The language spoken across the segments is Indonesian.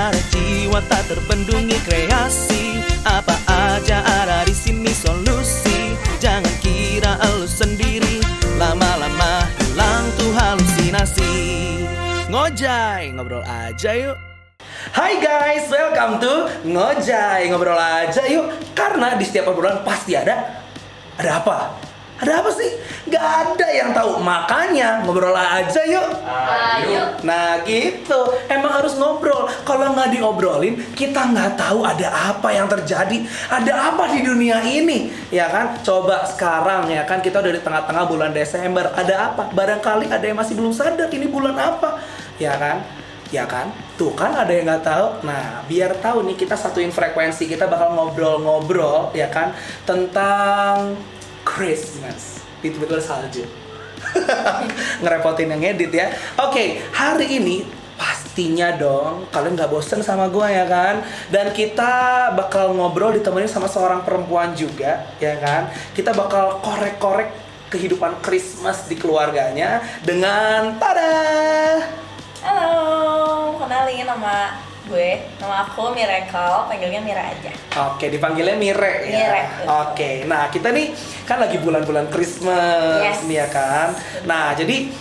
ada jiwa tak terbendungi kreasi. Apa aja ada di sini solusi. Jangan kira elu sendiri, lama-lama hilang tuh halusinasi. Ngojay, ngobrol aja yuk. Hai guys, welcome to Ngojay, ngobrol aja yuk. Karena di setiap obrolan pasti ada apa? Ada apa sih? Gak ada yang tahu, makanya ngobrol aja yuk. Ayo. Nah gitu, emang harus ngobrol. Kalau nggak diobrolin, kita nggak tahu ada apa yang terjadi, ada apa di dunia ini, ya kan? Coba sekarang ya kan, kita udah di tengah-tengah bulan Desember. Ada apa? Barangkali ada yang masih belum sadar ini bulan apa, ya kan? Ya kan? Tuh kan ada yang nggak tahu. Nah, biar tahu nih, kita satuin frekuensi, kita bakal ngobrol-ngobrol, ya kan? Tentang Christmas. Betul-betul salju. Ngerepotin yang edit ya. Oke, hari ini pastinya dong kalian nggak bosen sama gue ya kan. Dan kita bakal ngobrol ditemenin sama seorang perempuan juga, ya kan. Kita bakal korek-korek kehidupan Christmas di keluarganya dengan tada. Halo, kenalin nama aku Miracle, panggilnya Mira aja. Oke, dipanggilnya Mire ya. Mire. Oke, nah kita nih kan lagi bulan-bulan Christmas, Yes. nih ya kan. Nah, jadi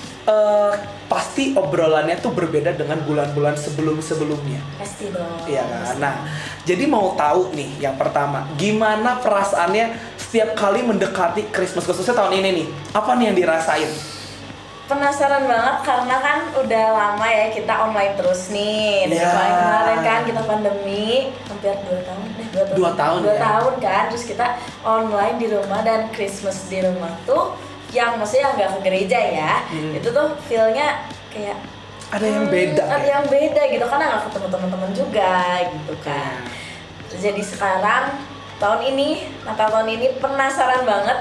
pasti obrolannya tuh berbeda dengan bulan-bulan sebelum-sebelumnya. Pasti dong. Iya kan. Nah, jadi mau tahu nih yang pertama, gimana perasaannya setiap kali mendekati Christmas, khususnya tahun ini nih? Apa nih yang dirasain? Penasaran banget karena kan udah lama ya kita online terus nih. Dari Ya. kemarin kan kita pandemi hampir 2 tahun deh. 2 tahun dua ya. tahun kan, terus kita online di rumah dan Christmas di rumah tuh yang maksudnya nggak ke gereja ya. Itu tuh feel-nya kayak Ada yang beda ada ya? yang beda gitu karena nggak ketemu teman-teman juga gitu kan. Jadi sekarang Natal tahun ini penasaran banget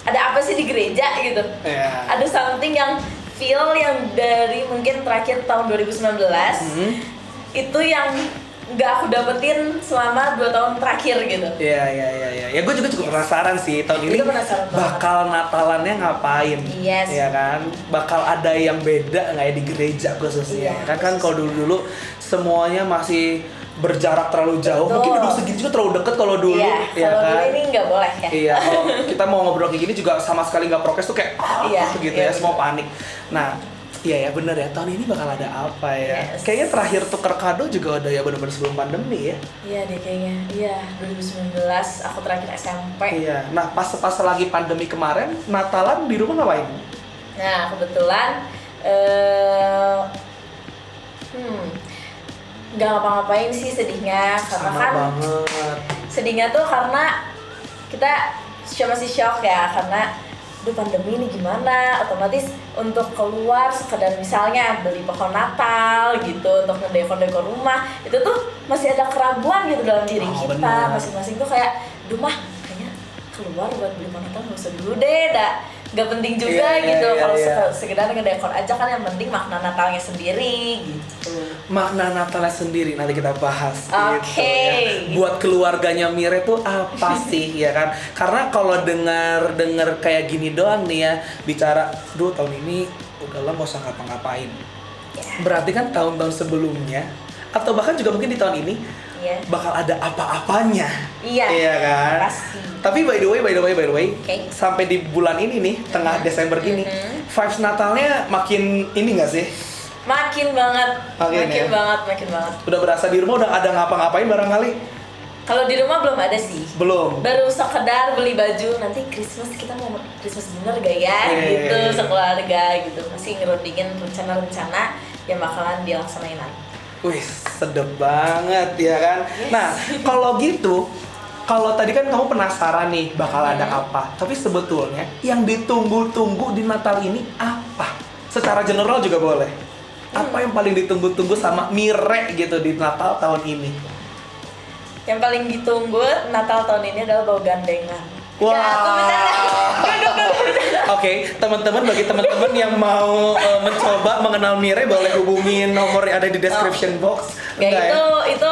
ada apa sih di gereja gitu. Iya. Ada something yang feel yang dari mungkin terakhir tahun 2019 itu yang nggak aku dapetin selama 2 tahun terakhir gitu. Iya. Ya gue juga cukup penasaran sih tahun ini Itu penasaran banget. bakal Natalannya ngapain. Yes. Ya kan? Bakal ada yang beda nggak ya di gereja khususnya. Iya, Kan kalau dulu semuanya masih berjarak terlalu jauh. Betul. Mungkin duduk segini juga terlalu deket kalau dulu. Iya, ya kalau kan? dulu ini nggak boleh ya. Iya, kalau kita mau ngobrol kayak gini juga sama sekali nggak prokes tuh kayak Iya, gitu iya, ya, semua panik. Nah, iya ya bener ya, tahun ini bakal ada apa ya? Yes. Kayaknya terakhir tuker kado juga udah ya bener-bener sebelum pandemi ya. Iya deh kayaknya. Iya, 2019 aku terakhir SMP. Iya, nah pas lagi pandemi kemarin, Natalan di rumah ngapain? Nah, kebetulan nggak ngapa-ngapain sih sedihnya karena Sama kan banget. sedihnya tuh karena kita masih shock ya karena pandemi ini gimana, otomatis untuk keluar sekedar misalnya beli pohon Natal gitu untuk ngedekor-dekor rumah itu tuh masih ada keraguan gitu dalam diri Oh, kita bener. masing-masing tuh kayak mah kayaknya keluar buat beli pohon Natal nggak usah dulu deh, nggak penting juga Iya, gitu iya, kalau iya. sekedar ngedekor aja kan yang penting makna Natalnya sendiri gitu. Makna Natalnya sendiri nanti kita bahas gitu Oke. ya. Buat keluarganya Mire tuh apa sih ya kan? Karena kalau dengar kayak gini doang nih ya, bicara, "Duh, tahun ini udahlah nggak usah ngapa-ngapain." Ya. Berarti kan tahun-tahun sebelumnya atau bahkan juga mungkin di tahun ini Iya. bakal ada apa-apanya. Iya. Iya kan? Pasti. Tapi by the way, Oke. sampai di bulan ini nih, tengah Desember gini, vibes Natalnya makin ini nggak sih? Makin banget. Makin ya? Makin banget. Udah berasa di rumah udah ada ngapa-ngapain barangkali? Kalau di rumah belum ada sih. Belum. Baru sekedar beli baju, nanti Christmas kita mau Christmas dinner gak ya? Gitu, Iya. sekeluarga gitu. Masih ngerundingin rencana-rencana yang bakalan dilaksanain nanti. Wih, sedep banget ya kan? Nah, kalau gitu, kalau tadi kan kamu penasaran nih bakal ada apa. Tapi sebetulnya yang ditunggu-tunggu di Natal ini apa? Secara general juga boleh. Apa yang paling ditunggu-tunggu sama Mire gitu di Natal tahun ini? Yang paling ditunggu Natal tahun ini adalah bau gandengan. Wah. Ya, aku bercanda. Oke, teman-teman, bagi teman-teman yang mau mencoba mengenal Mire, boleh hubungi nomor yang ada di description box. Ya Enggak itu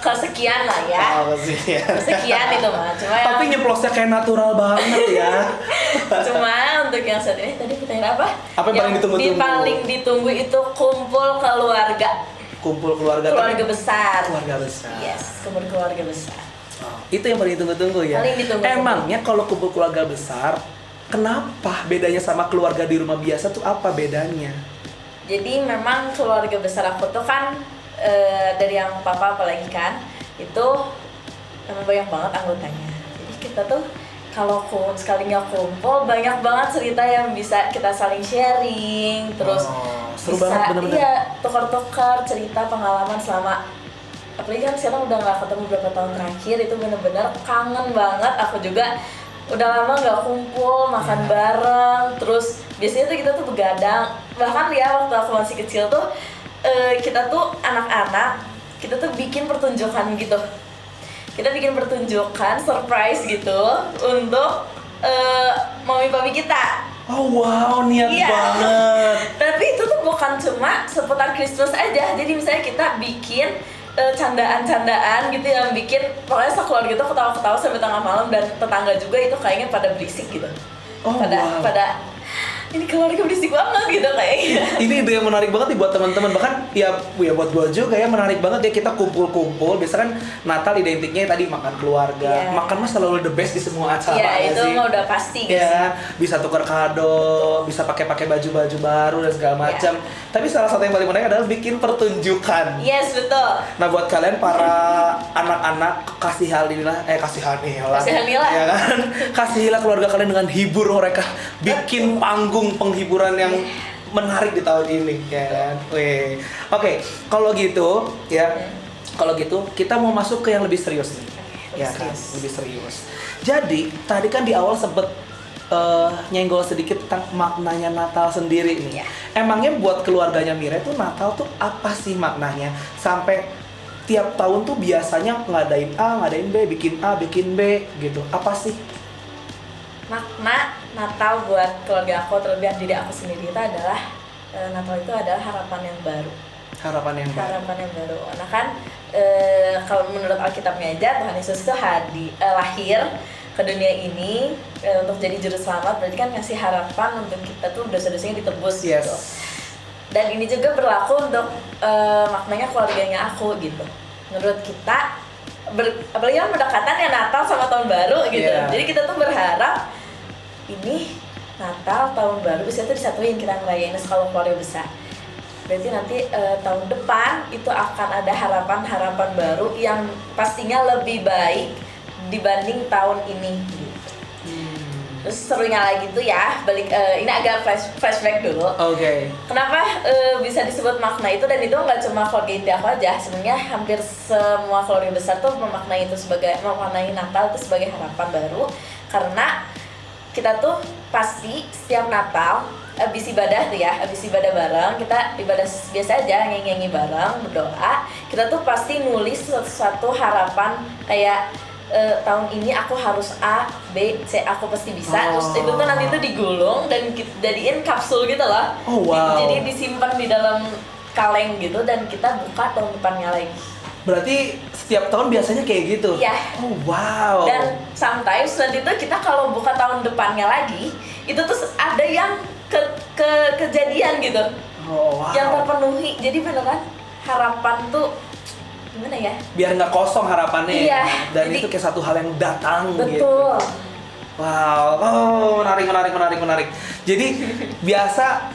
kesekian lah ya. Oh, sih ya. Kesekian itu mah. Cuma Tapi nyeplosnya kayak natural banget ya. Cuma untuk yang saat ini tadi pertanyaan apa? Apa yang paling ditunggu-tunggu? Paling ditunggu itu kumpul keluarga. kumpul keluarga. Keluarga besar. Keluarga besar. Yes, kumpul keluarga besar. Oh, itu yang paling ditunggu-tunggu ya. Paling ditunggu-tunggu. Emangnya kalau kumpul keluarga besar, kenapa bedanya sama keluarga di rumah biasa tuh apa bedanya? Jadi memang keluarga besar aku tuh kan dari yang papa apalagi kan itu memang banyak banget anggotanya. Jadi kita tuh kalau sekalinya kumpul banyak banget cerita yang bisa kita saling sharing, terus seru bisa banget bener-bener. iya tukar-tukar cerita pengalaman selama, apalagi kan sekarang udah nggak ketemu beberapa tahun terakhir, itu bener-bener kangen banget. Aku juga udah lama nggak kumpul makan bareng, terus biasanya tuh kita tuh begadang, bahkan ya waktu aku masih kecil tuh kita tuh anak-anak kita tuh bikin pertunjukan gitu. Kita bikin pertunjukan surprise gitu untuk mami papi kita. Oh wow, niat Iya. banget. Tapi itu tuh bukan cuma seputar Christmas aja. Jadi misalnya kita bikin candaan-candaan gitu yang bikin pokoknya sekeluarga gitu ketawa-ketawa sampai tengah malam, dan tetangga juga itu kayaknya pada berisik gitu. Oh, wow. pada ini keluarga berisik banget gitu kayaknya. Ini ide yang menarik banget nih buat teman-teman, bahkan ya buat gua juga ya menarik banget ya kita kumpul-kumpul. Biasa kan Natal identiknya tadi makan keluarga, makan mah selalu the best di semua acara. Iya, itu sih? mah udah pasti gitu. Ya, bisa tukar kado, bisa pakai baju-baju baru dan segala macam. Tapi salah satu yang paling menarik adalah bikin pertunjukan. Yes, betul. Nah, buat kalian para anak-anak, kasihanilah ya kan? Kasihilah keluarga kalian dengan hibur mereka, bikin panggung penghiburan yang menarik di tahun ini, ya kan? Weh. Oke, kalau gitu ya. Kalau gitu kita mau masuk ke yang lebih serius nih. Ya kan, lebih serius. Jadi, tadi kan di awal sempet nyenggol sedikit tentang maknanya Natal sendiri nih. Emangnya buat keluarganya Mira tuh Natal tuh apa sih maknanya? Sampai tiap tahun tuh biasanya ngadain A, ngadain B, bikin A, bikin B gitu. Apa sih? Makna Natal buat keluarga aku, terlebih diri aku sendiri itu adalah Natal itu adalah harapan yang baru. Harapan yang baru. Harapan yang baru. Nah kan kalau menurut Alkitabnya aja Tuhan Yesus itu lahir ke dunia ini untuk jadi juru selamat, berarti kan ngasih harapan untuk kita tuh dosa-dosanya ditebus gitu. Dan ini juga berlaku untuk maknanya keluarganya aku gitu. Menurut kita apalagi kan berdekatan ya Natal sama tahun baru gitu. Jadi kita tuh berharap ini Natal tahun baru bisa tuh disatuin, kita ngerayain kalau keluarga besar. Berarti nanti tahun depan itu akan ada harapan-harapan baru yang pastinya lebih baik dibanding tahun ini gitu. Terus serunya lagi tuh ya, balik ini agak flashback dulu. Oke. Kenapa bisa disebut makna itu, dan itu nggak cuma keluarga inti aku aja, sebenarnya hampir semua keluarga besar tuh memaknai Natal itu sebagai harapan baru, karena kita tuh pasti setiap Natal habis ibadah bareng, kita ibadah biasa aja, nyanyi bareng, berdoa, kita tuh pasti nulis suatu harapan kayak tahun ini aku harus A, B, C, aku pasti bisa. Terus itu tuh nanti tuh digulung dan jadiin kapsul gitu loh. Jadi disimpan di dalam kaleng gitu, dan kita buka tahun depannya lagi. Berarti setiap tahun biasanya kayak gitu? Iya. Oh wow. Dan sometimes nanti tuh kita kalau buka tahun depannya lagi, itu tuh ada yang kejadian gitu. Oh wow. Yang terpenuhi. Jadi beneran harapan tuh gimana ya? Biar nggak kosong harapannya. Iya. Dan itu kayak satu hal yang datang. Betul. Gitu. Wow, menarik. Jadi biasa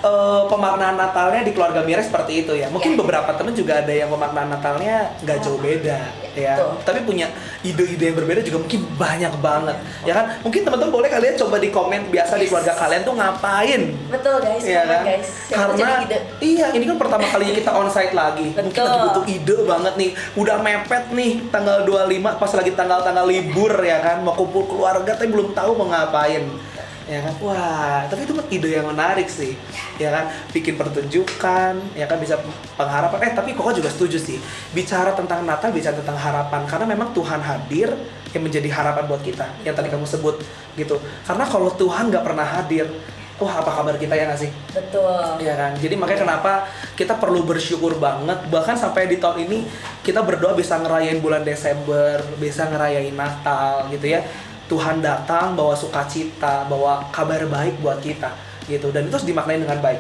pemaknaan Natalnya di keluarga Mira seperti itu ya. Mungkin beberapa temen juga ada yang pemaknaan Natalnya nggak jauh beda, ya. Tapi punya ide-ide yang berbeda juga mungkin banyak banget, ya kan? Mungkin teman-teman boleh kalian coba di komen biasa di keluarga kalian tuh ngapain. Betul guys, ya kan? guys. Karena ini kan pertama kalinya kita onsite lagi. Betul. Mungkin lagi butuh ide banget nih. Udah mepet nih tanggal 25 pas lagi tanggal-tanggal libur ya kan, mau kumpul keluarga tapi belum tahu mau ngapain, ya kan? Wah, tapi itu ide yang menarik sih, ya kan? Bikin pertunjukan, ya kan, bisa pengharapan. Tapi Koko juga setuju sih, bicara tentang Natal, bicara tentang harapan, karena memang Tuhan hadir yang menjadi harapan buat kita, yang tadi kamu sebut gitu. Karena kalau Tuhan nggak pernah hadir, wah apa kabar kita, ya nggak sih? Betul. Ya kan, jadi makanya kenapa kita perlu bersyukur banget, bahkan sampai di tahun ini kita berdoa bisa ngerayain bulan Desember, bisa ngerayain Natal gitu ya. Tuhan datang bawa sukacita, bawa kabar baik buat kita gitu, dan itu harus dimaknai dengan baik,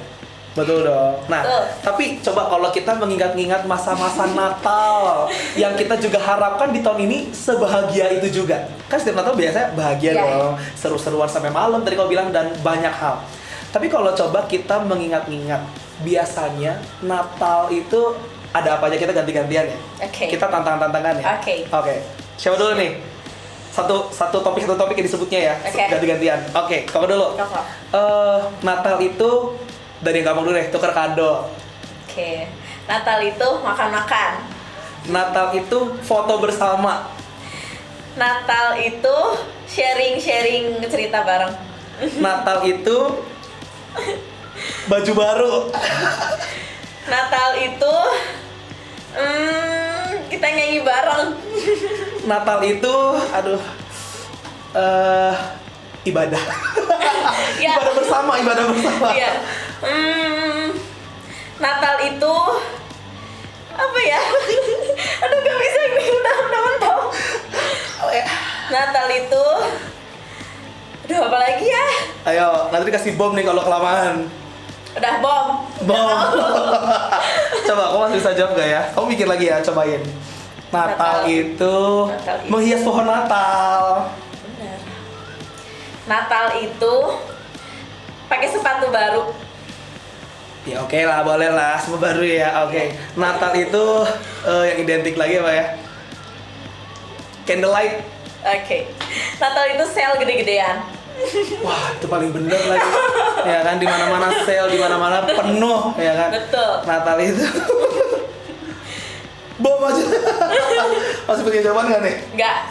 Betul dong. Nah, Betul. tapi coba kalau kita mengingat-ingat masa-masa Natal yang kita juga harapkan di tahun ini sebahagia itu juga. Kan setiap Natal biasanya bahagia Iya. dong, seru-seruan sampai malam tadi kau bilang dan banyak hal. Tapi kalau coba kita mengingat-ingat, biasanya Natal itu ada apa aja, kita ganti-gantian ya. Oke. Kita tantangan-tantangan ya. Oke. Siapa dulu nih? Satu topik yang disebutnya ya. Oke. Ganti-gantian. Oke, kamu dulu. Kakak. Natal itu dari yang gampang dulu deh, tukar kado. Oke. Natal itu makan-makan. Natal itu foto bersama. Natal itu sharing-sharing cerita bareng. Natal itu baju baru. Natal itu kita nyanyi bareng. Natal itu ibadah. Ya. Ibadah bersama. Iya. Natal itu apa ya? Aduh, gak bisa mentah-mentah. Natal itu aduh, apa lagi ya? Ayo, nanti dikasih bom nih kalau kelamaan. Udah bom. Bom. Coba, kamu masih bisa jawab gak ya? Kamu mikir lagi ya, cobain. Natal itu menghias pohon Natal. Benar. Natal itu pakai sepatu baru. Ya oke lah, boleh lah, semua baru ya. Oke. Natal itu yang identik lagi apa ya? Candlelight. Oke. Natal itu sale gede-gedean. Wah, itu paling bener lagi. Ya kan, di mana-mana sale, di mana-mana penuh, ya kan? Betul. Natal itu. Bom aja. Masih punya jawaban nggak nih?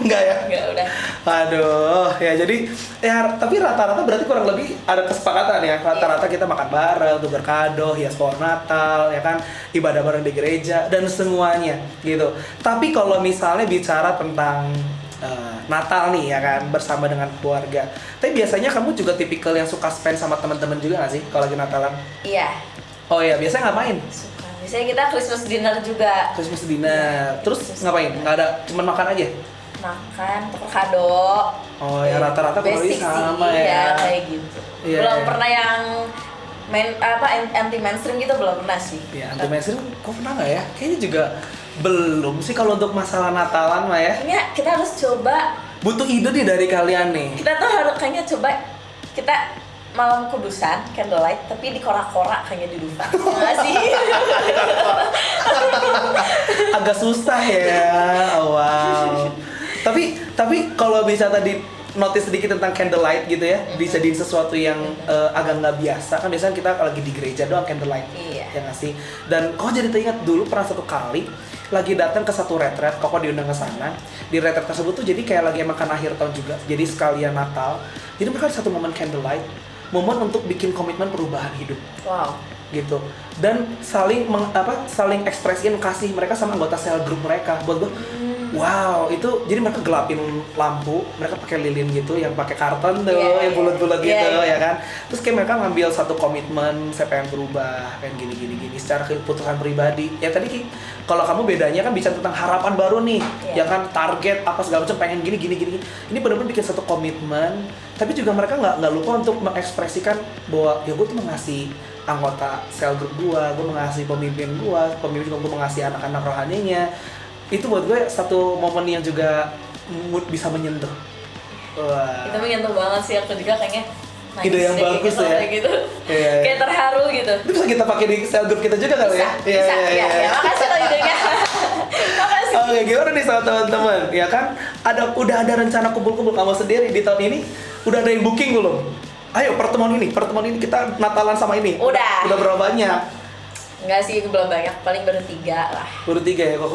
Nggak ya? Enggak, udah. Aduh, ya jadi ya tapi rata-rata berarti kurang lebih ada kesepakatan ya. Rata-rata kita makan bareng, tukar kado, hias pohon Natal, ya kan, ibadah bareng di gereja dan semuanya gitu. Tapi kalau misalnya bicara tentang Natal nih ya kan, bersama dengan keluarga. Tapi biasanya kamu juga tipikal yang suka spend sama teman-teman juga nggak sih kalau lagi Natalan? Iya. Oh iya, biasanya ngapain? Suka. Biasanya kita Christmas dinner juga. Christmas dinner. Terus ngapain? Nggak ada, cuman makan aja? Makan, tukar kado. Oh ya, rata-rata kurang lebih Basic sama sih, ya. kayak gitu. Iya, Belum iya. pernah yang anti mainstream gitu, belum pernah sih. Ya, anti mainstream, kok pernah nggak ya? Kayaknya juga belum sih kalau untuk masalah Natalan mah ya. Kayaknya kita harus coba. Butuh ide nih dari kalian nih. Kita tuh harus kayaknya coba kita malam kudusan candlelight tapi di kora-kora kayaknya di rumah. Nggak sih? Agak susah ya. Oh, wow. Tapi kalau bisa tadi notice sedikit tentang candlelight gitu ya, bisa di sesuatu yang agak nggak biasa. Kan biasanya kita lagi di gereja doang candlelight. Iya. Ya nggak sih? Dan kok jadi teringat dulu pernah satu kali lagi datang ke satu retret, kok diundang ke sana. Di retret tersebut tuh jadi kayak lagi emang kan akhir tahun juga. Jadi sekalian Natal. Jadi mereka ada satu momen candlelight, momen untuk bikin komitmen perubahan hidup Wow. gitu. Dan saling ekspresiin kasih mereka sama anggota sel grup mereka. Buat gue, wow, itu jadi mereka gelapin lampu, mereka pakai lilin gitu yang pakai karton tuh, Iya, yang iya. bulat-bulat Iya, gitu iya. ya kan. Terus kayak mereka ngambil satu komitmen, saya pengen berubah, pengen gini secara keputusan pribadi. Ya tadi Ki, kalau kamu bedanya kan bicara tentang harapan baru nih, Iya. ya kan, target apa segala macam, pengen gini. Ini benar-benar bikin satu komitmen, tapi juga mereka nggak lupa untuk mengekspresikan bahwa ya gue tuh mengasihi anggota sel grup gue mengasihi pemimpin gue mengasihi anak-anak rohaninya. Itu buat gue satu momen yang juga bisa menyentuh. Wah. Itu menyentuh banget sih, aku juga kayaknya nangis Ide yang deh, bagus gitu, ya. kayak gitu. Iya. Kayak terharu gitu. Itu bisa kita pakai di sel grup kita juga kali ya? Bisa, ya, makasih loh idenya. Makasih. Oke, gimana nih sama teman-teman? Ya kan, udah ada rencana kumpul-kumpul kamu sendiri di tahun ini? Udah ada yang booking belum? Ayo pertemuan ini kita Natalan sama ini. Udah. Udah berapa banyak? Enggak sih, belum banyak, paling baru 3 lah. Baru 3 ya, kok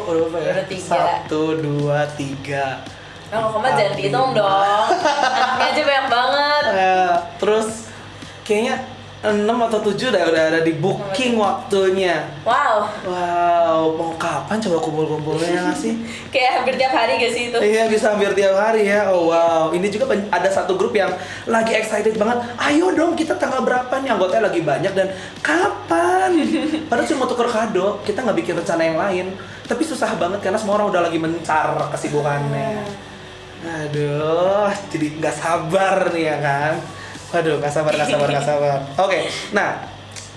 udah berapa ya? Baru 3. 1, 2, 3. Nah, kok mah jangan dihitung dong. Anaknya aja banyak banget. Terus kayaknya 6 atau 7 udah ada di booking waktunya. Wow, Wow, mau kapan coba kumpul-kumpulnya nggak sih? kayak hampir tiap hari gak sih itu? Iya, bisa hampir tiap hari ya. Oh wow, ini juga ada satu grup yang lagi excited banget. Ayo dong, kita tanggal berapa nih? Anggotanya lagi banyak dan kapan? Padahal cuma tuker kado, kita nggak bikin rencana yang lain. Tapi susah banget karena semua orang udah lagi mencar kesibukannya. Aduh, jadi nggak sabar nih ya kan. Waduh, nggak sabar. Oke, nah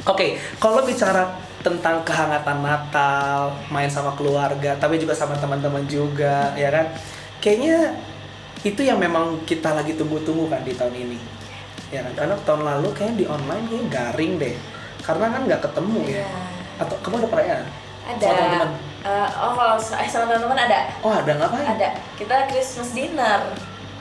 Oke, kalau bicara tentang kehangatan Natal, main sama keluarga, tapi juga sama teman-teman juga, ya kan? Kayaknya itu yang memang kita lagi tunggu-tunggu kan di tahun ini, ya kan? Karena tahun lalu kayaknya di online kayaknya garing deh, karena kan nggak ketemu ya. Iya. Atau kamu ada perayaan? Ada. Sama teman-teman? Kalau sama teman-teman ada. Oh ada, ngapain? Ada. Kita Christmas dinner.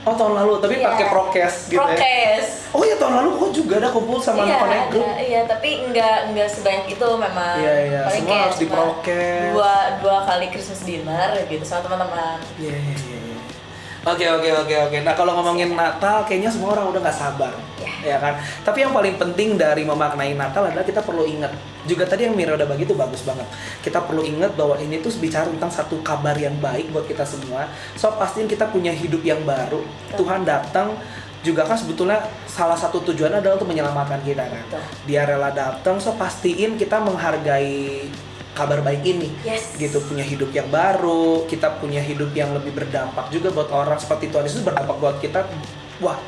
Oh tahun lalu, tapi Iya. pakai prokes gitu ya? Prokes. Oh iya tahun lalu kok juga ada kumpul sama Iya, anak-anak grup? iya, tapi nggak sebanyak itu memang. Iya, Paling semua kayak harus cuma diprokes. dua kali Christmas dinner gitu sama teman-teman. Iya. Oke. Nah kalau ngomongin Natal, kayaknya semua orang udah nggak sabar, Iya. ya kan? Tapi yang paling penting dari memaknai Natal adalah kita perlu ingat. Juga tadi yang Mira udah bagi itu bagus banget. Kita perlu ingat bahwa ini tuh bicara tentang satu kabar yang baik buat kita semua. So pastiin kita punya hidup yang baru. Tuhan datang juga kan sebetulnya salah satu tujuannya adalah untuk menyelamatkan kita kan. Betul. Dia rela datang, so pastiin kita menghargai kabar baik ini. Yes. Gitu, punya hidup yang baru, kita punya hidup yang lebih berdampak juga buat orang, seperti Tuhan Yesus berdampak buat kita. Wah,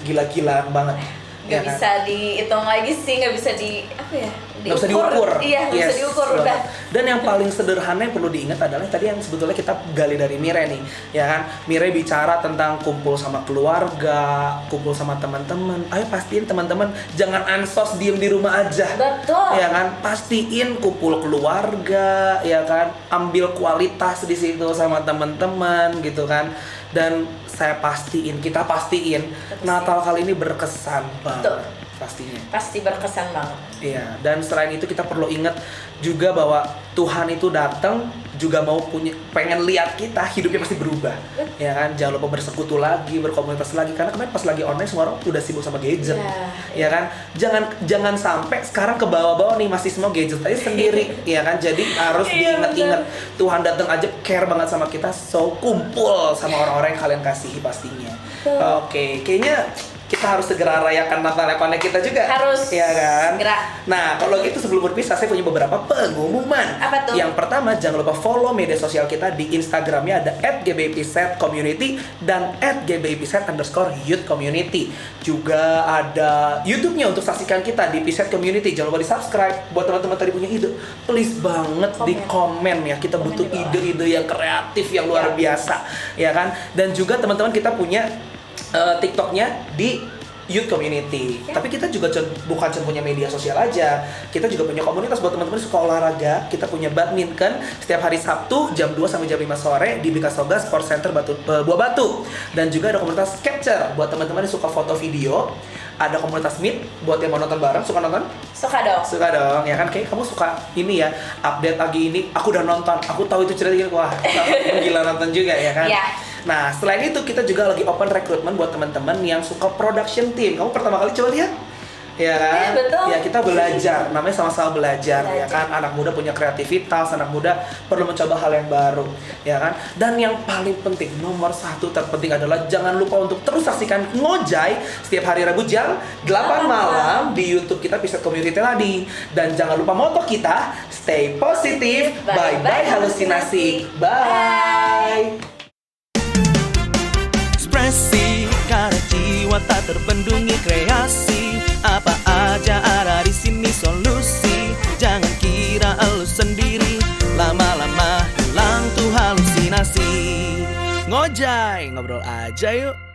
gila-gilaan banget. Nggak bisa dihitung lagi sih, nggak bisa Nggak bisa diukur. Iya, nggak bisa Yes, diukur udah. banget. Dan yang paling sederhana yang perlu diingat adalah tadi yang sebetulnya kita gali dari Mire nih, ya kan? Mire bicara tentang kumpul sama keluarga, kumpul sama teman-teman. Ayo pastiin teman-teman jangan ansos diem di rumah aja. Betul. Ya kan? Pastiin kumpul keluarga, ya kan? Ambil kualitas di situ sama teman-teman gitu kan. Dan kita pastiin Betul. Natal kali ini berkesan banget. Betul. Pastinya. Pasti berkesan banget. Iya, dan selain itu kita perlu ingat juga bahwa Tuhan itu datang juga pengen lihat kita hidupnya pasti berubah. Ya kan? Jangan lupa bersekutu lagi, berkomunitas lagi, karena kemarin pas lagi online semua orang udah sibuk sama gadget. Ya kan? Jangan sampai sekarang ke bawah-bawah nih masih semua gadget aja sendiri, ya kan? Jadi harus Iya, diingat-ingat Tuhan datang aja care banget sama kita, so kumpul sama orang-orang yang kalian kasihi pastinya. Oke, kayaknya kita harus segera rayakan Natal Connect kita juga. Harus. Ya kan? Segera. Nah, kalau gitu sebelum berpisah saya punya beberapa pengumuman. Apa tuh? Yang pertama, jangan lupa follow media sosial kita di Instagramnya ada @gbipset_community dan @gbipset_youth_community. Juga ada YouTube-nya untuk saksikan kita di Pset Community. Jangan lupa di-subscribe. Buat teman-teman tadi punya ide, please banget di komen ya. Kita butuh di bawah. ide-ide yang kreatif yang luar biasa, ya kan? Dan juga teman-teman kita punya TikToknya di Youth Community. Tapi kita juga bukan cuma punya media sosial aja. Kita juga punya komunitas buat teman-teman yang suka olahraga. Kita punya badminton setiap hari Sabtu jam 2 sampai jam 5 sore di Bikasoga Sport Center Buah Batu. Dan juga ada komunitas Capture buat teman-teman yang suka foto video. Ada komunitas Meet buat yang mau nonton bareng. Suka nonton? Suka dong. Suka dong, ya kan? Kayak kamu suka ini ya, update lagi ini, aku udah nonton, aku tahu itu cerita gini, wah, gila nonton juga ya kan? Iya. Nah, selain itu kita juga lagi open recruitment buat teman-teman yang suka production team. Kamu pertama kali coba lihat? Ya kan? Betul. Ya kita belajar, namanya sama-sama belajar, ya Belajar. kan? Anak muda punya kreativitas, anak muda perlu mencoba hal yang baru, ya kan? Dan yang paling penting, nomor 1 terpenting adalah jangan lupa untuk terus saksikan Ngojay setiap hari Rabu jam 8 malam di YouTube kita Pset Community tadi. Dan jangan lupa moto kita, stay positive, bye-bye halusinasi, bye! Ekspresi karena jiwa tak terbendungi kreasi. Apa aja ada di sini solusi. Jangan kira elu sendiri, lama-lama hilang tuh halusinasi. Ngojay, ngobrol aja yuk.